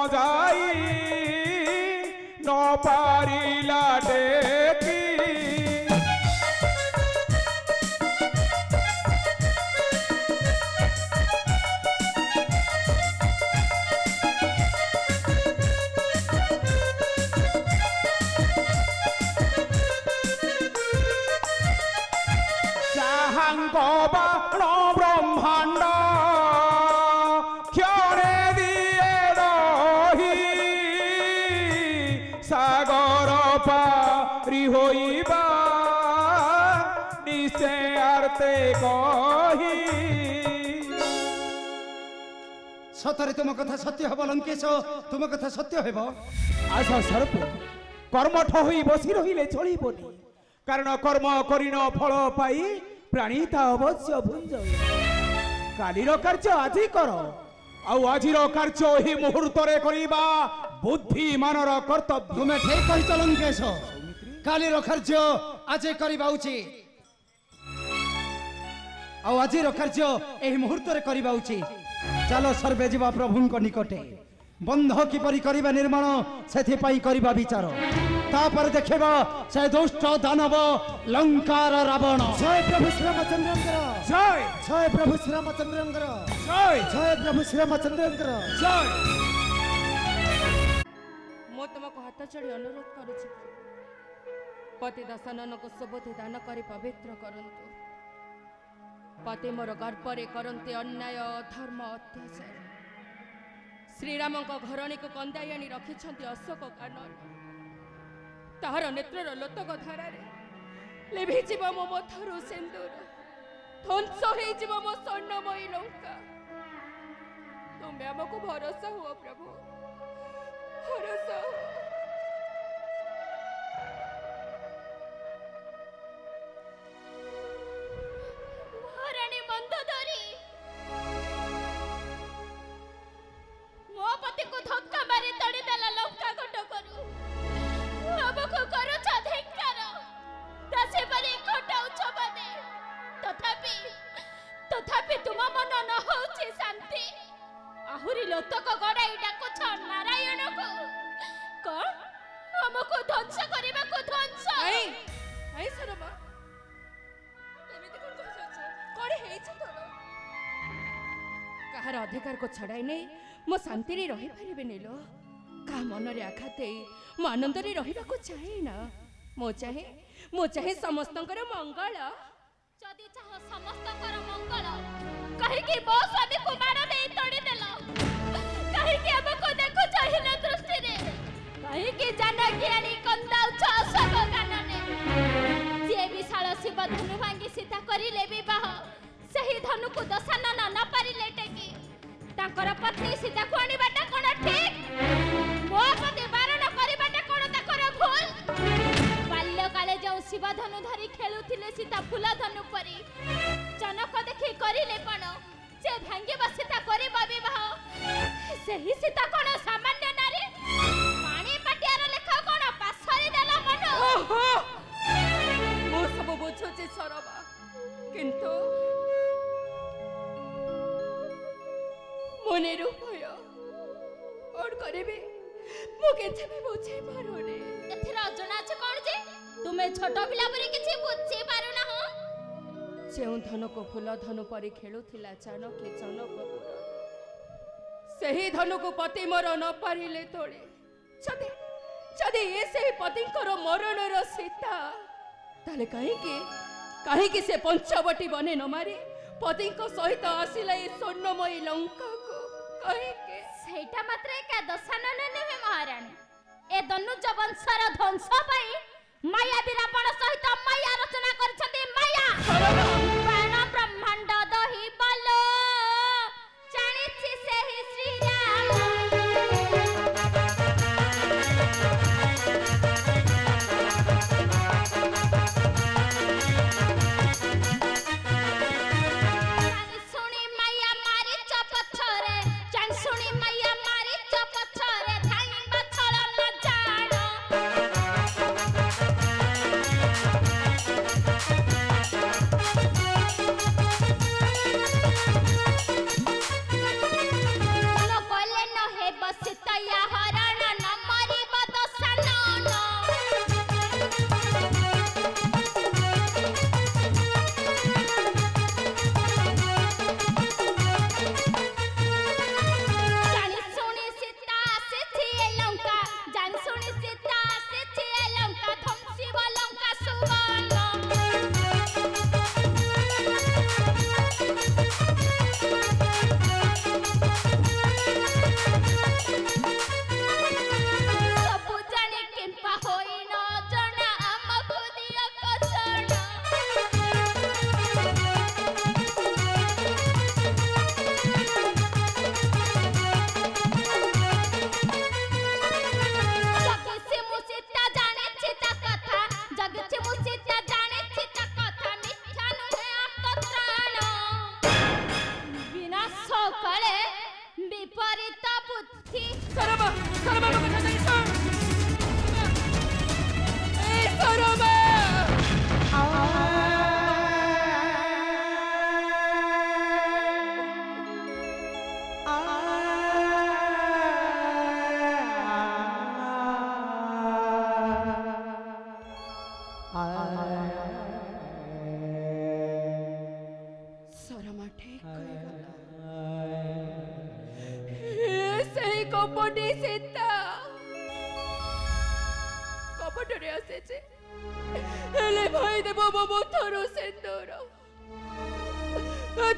जाई न पारिला डेकी बाण ब्रह्मांड क्षणे दिए रही सागर पारी होइबा निसे आरते कही सतरे तुम कथा सत्य हब लंकेश तुम कथा सत्य हेब आशा सर्प कर्मठ होई बसी रहिले चलिबनी कारण कर्म करिन फल पाई प्राणीता अवश्य भुंज कालीर कार्य आज कर आजिर कार्य ही मुहूर्त करवा बुद्धिमानर कर्तव्य तुम्हें ठीक कही लंकेश कालीर कार्य आज करवा उचित आजिर कार्य यही मुहूर्त करवा उचित चलो सर्वे जीवा प्रभु निकटे बंध किपरि करिबा निर्माण सेथि पई करिबा विचार तापर देखबा से दुष्ट दानव लंकार रावण जय प्रभु श्री रामचंद्र जय जय प्रभु श्री रामचंद्र जय जय प्रभु श्री रामचंद्र जय मो तुमको हाथ चढ़ी अनुरोध करुछि पति दशानन को सुबोधि दान करी पवित्र करंतु पति मोर गर्भरे करंते अन्याय धर्म अत्याचार श्रीराम घरणी को कंदाई आनी रखिछंती अशोक कानन ताहार नेत्रर लोतक धारारे लिभिजिब मो मथरु सिंदूर ध्वंस होइजिब मो स्वर्णमयी लंका तुमे हमको भरोसा हुआ प्रभु भरोसा हुआ महारानी मंदोदरी मो पति को धक्का मारी तड़ी देला लंका गोट करू हमको करू धिक्कार दासी बरी खटाउ छबने तथापि तथापि तुम मन न होछि शांति आहुरी लोतक गड़ाई डाकुछ नारायण को कौन हमको ध्वंस करबा को ध्वंस आई आई सरमा एमिति कोन कहछ कोड़ी हेछ तोर कहार अधिकार को छड़ाई नहीं मो शांति रे रही परिबे नेलो का मन रे आघाते मो आनंद रे रहिबा को चाहे ना मो चाहे समस्तंकर मंगल जदि चाह समस्तंकर मंगल कहि कि बो स्वामी को मार दे तोड़ी देलो कहि कि हमको देखो चाहिन दृष्टि रे कहि कि जानकी आनी कंदाउ छ सब गानने जे विशाल शिव धनु भांगी सीता करिले विवाह सही धनु को दशानन न पारिले टेकी ताकर पत्नी सीता को आनिबाटा कोन ठीक मो पति बारण करिबाटा कोन ताकर भूल बाल्य काले जो शिव धनु धरी खेलुथिले सीता फूल धनु परी जनक देखि करिले कोन जे भांगी बसीता करिबा विवाह सही सीता कोन सामान्य नारी पानी पाटियार लेखा कोन पासरी देला मन ओहो मो सब बुझुछि सरबा किंतु मने रूपय और करबे मो केथे भी बुझे पारोने एथिरा जना छ कोन जे तुमे छोट पिला परी किछि बुझे पारो ना हो जेउ धन को फूल धनु परी खेलुथिला चाणक्य जनकपुर सही धनु को पति मोर न पारिले तोड़े छदे छदे ये सही पति को मरण रो सीता ताले काहे कि से पंचवटी बने न मारी पति को सहित आसिला ए स्वर्णमयी लंका को काहे के सेटा मात्र का दशानन नहे महारानी ए दनुज वंशर ध्वंस पाई माया विरापण सहित माया रचना करछते माया बाण ब्रह्मांड दही बल जानिछि सेहि श्री राम ଦୟା ହରଣ ନ ମରିବ ଦଶାନନ ଜାଣି ଶୁଣି ସୀତା ଆସିଛି ଏ ଲଙ୍କା ଜାଣି ଶୁଣି ସୀତା ଆସିଛି ଏ ଲଙ୍କା ଧ୍ୱଂସିବ ଲଙ୍କା ସୁବର୍ଣ୍ଣ ସବୁ ଜାଣି କିମ୍ପା ହୋଇନ ଜଣା ଆମକୁ ଦିଅ କଷଣ ଜଗିଛି ମୁଁ ସୀତା ଜାଣିଛି ତା କଥା ଜଗିଛି ମୁଁ ସୀତା ଜାଣିଛି ତା କଥା ମିଥ୍ୟା ନୁହେଁ ଆତ୍ମତ୍ରାଣ ବିନାଶ କଳେ ବିପରୀତ ବୁଦ୍ଧି ସରମା ସରମା ମୋ କଥା ଶୁଣି ଶୁଣ ଏ ସରମା ସରମା ଠିକ କହିଗଲା ସେହି କପଟି ସୀତା କପଟରେ ଆସିଛି ହେଲେ ଭାଇ ଦେବ ମୋ ମୁଠରୁ ସିନ୍ଦୁର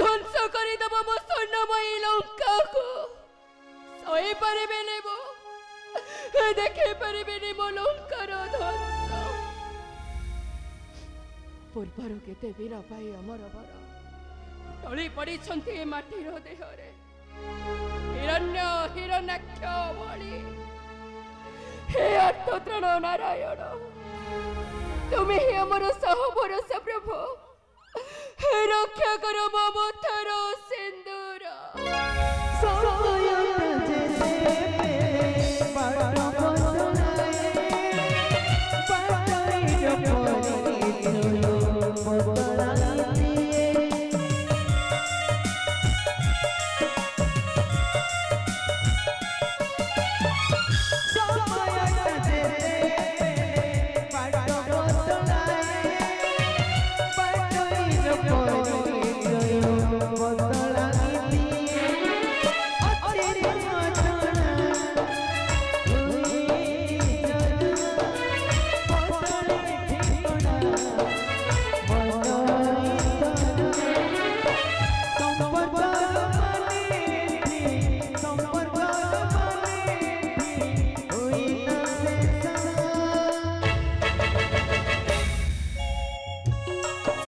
ଧ୍ୱଂସ କରିଦେବ ମୋ ସ୍ୱର୍ଣ୍ଣମୟୀ ଲଙ୍କାକୁ ସହିପାରିବିନି ମୁଁ ଦେଖିପାରିବିନି ମୋ ଲଙ୍କାର ଧ୍ୱଂସ ପୂର୍ବରୁ କେତେ ବୀର ଭାଇ ଅମର ବର ଟଳି ପଡ଼ିଛନ୍ତି ଏ ମାଟିର ଦେହରେ ହିରଣ୍ୟ ହିରଣ୍ୟାକ୍ଷ ଭଳି ହେ ଆର୍ତ୍ତତ୍ରାଣ ନାରାୟଣ ତୁମେ ହିଁ ଆମର ସହ ଭରସା ପ୍ରଭୁ ରକ୍ଷା କର ମୋ ମୁଠର ସିନ୍ଦୁର